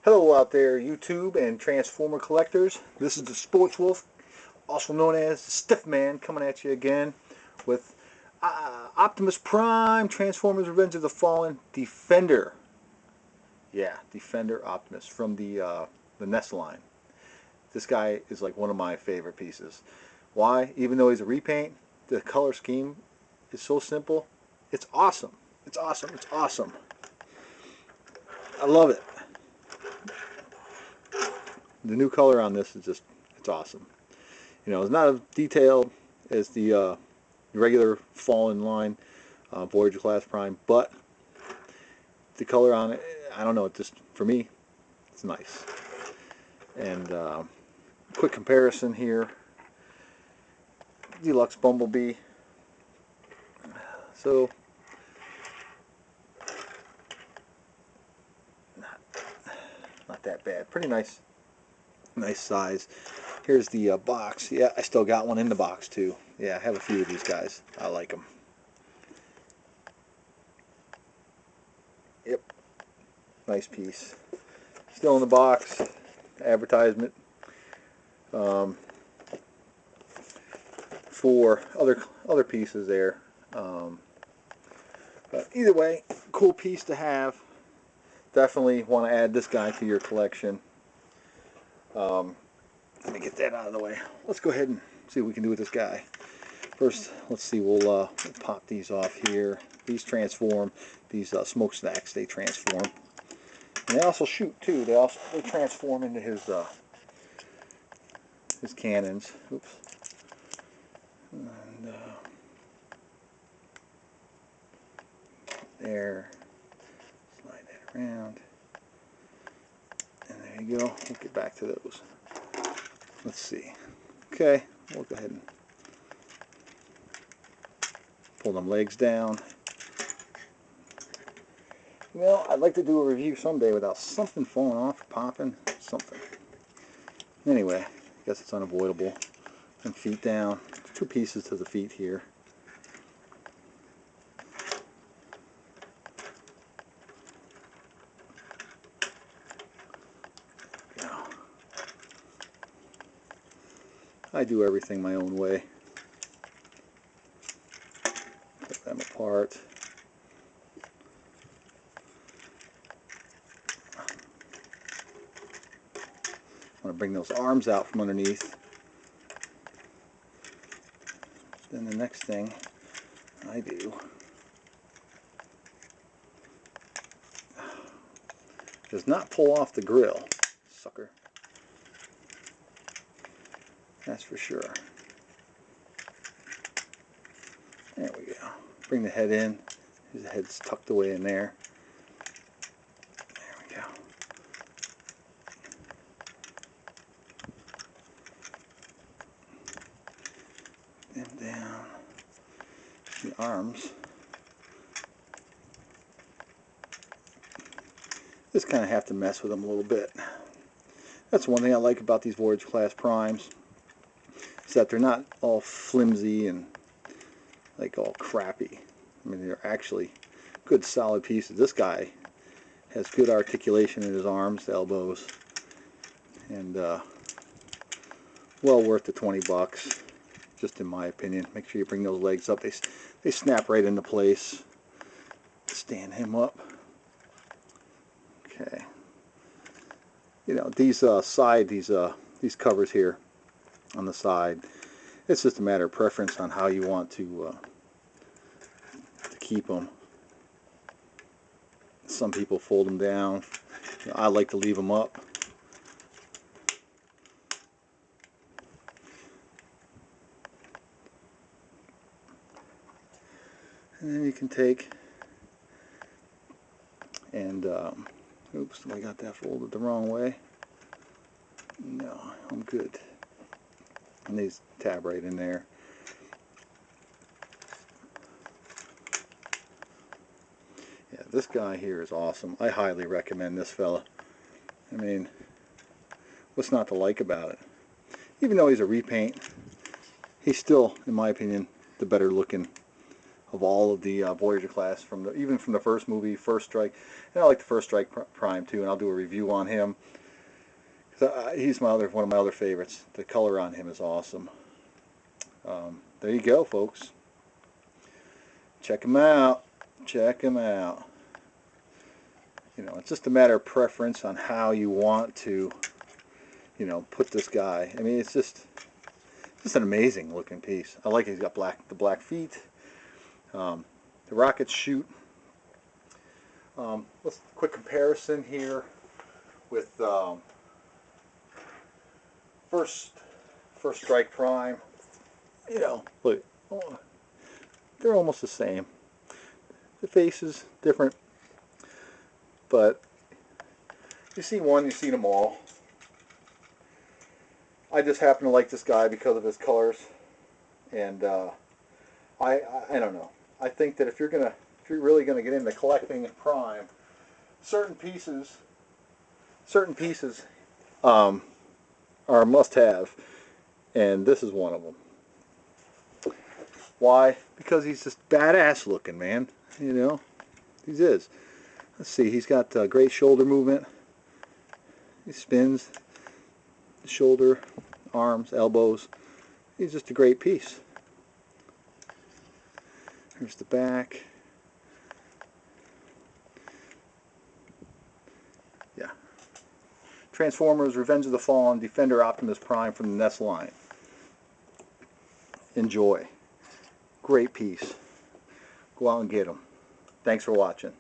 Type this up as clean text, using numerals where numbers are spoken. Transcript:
Hello out there, YouTube and Transformer collectors. This is the Sports Wolf, also known as the Stiff Man, coming at you again with Optimus Prime, Transformers Revenge of the Fallen, Defender. Yeah, Defender Optimus from the NES line. This guy is like one of my favorite pieces. Why? Even though he's a repaint, the color scheme is so simple. It's awesome. It's awesome. It's awesome. I love it. The new color on this is it's awesome. You know, it's not as detailed as the regular Fallen line Voyager class Prime, but the color on it, I don't know, it just, for me, it's nice. And quick comparison here, Deluxe Bumblebee. So, not that bad. Pretty nice size. Here's the box. Yeah, I still got one in the box too. Yeah, I have a few of these guys. I like them. Yep, nice piece. Still in the box. Advertisement for other pieces there. But either way, cool piece to have. Definitely want to add this guy to your collection. Let me get that out of the way. Let's go ahead and see what we can do with this guy. First, let's see, we'll pop these off here. These transform. These smokestacks, they transform. And they also shoot too. They transform into his cannons. Oops. And there. Slide that around. And there you go. We'll get back to those. Let's see. Okay, we'll go ahead and pull them legs down. You know, I'd like to do a review someday without something falling off or popping. Something. Anyway, I guess it's unavoidable. And feet down. Two pieces to the feet here. I do everything my own way. Put them apart. I want to bring those arms out from underneath. Then the next thing I do does not pull off the grill, sucker. That's for sure. There we go. Bring the head in. His head's tucked away in there. There we go. And down the arms. Just kind of have to mess with them a little bit. That's one thing I like about these Voyager class primes. That they're not all flimsy and like all crappy. I mean, they're actually good solid pieces. This guy has good articulation in his arms, elbows, and well worth the 20 bucks, just in my opinion. Make sure you bring those legs up. They snap right into place. Stand him up. Okay. You know, these these covers here on the side, it's just a matter of preference on how you want to keep them. Some people fold them down. You know, I like to leave them up. And then you can take and oops, I got that folded the wrong way. No, I'm good. And these tab right in there. Yeah, this guy here is awesome. I highly recommend this fella. I mean, what's not to like about it? Even though he's a repaint, he's still, in my opinion, the better looking of all of the Voyager class, even from the first movie, First Strike. And I like the First Strike Prime too, and I'll do a review on him. He's one of my other favorites. The color on him is awesome. There you go, folks. Check him out. Check him out. You know, it's just a matter of preference on how you want to, you know, put this guy. I mean, it's just an amazing looking piece. I like it. He's got the black feet. The rockets shoot. Let's quick comparison here with First Strike Prime. You know, look, they're almost the same. The face is different, but you see one, you see them all. I just happen to like this guy because of his colors, and I don't know. I think that if you're really gonna get into collecting Prime, certain pieces are a must-have, and this is one of them. Why? Because he's just badass looking, man. You know, he is. Let's see. He's got great shoulder movement. He spins. The shoulder, arms, elbows. He's just a great piece. Here's the back. Yeah. Transformers, Revenge of the Fallen, Defender Optimus Prime from the NES line. Enjoy. Great piece. Go out and get them. Thanks for watching.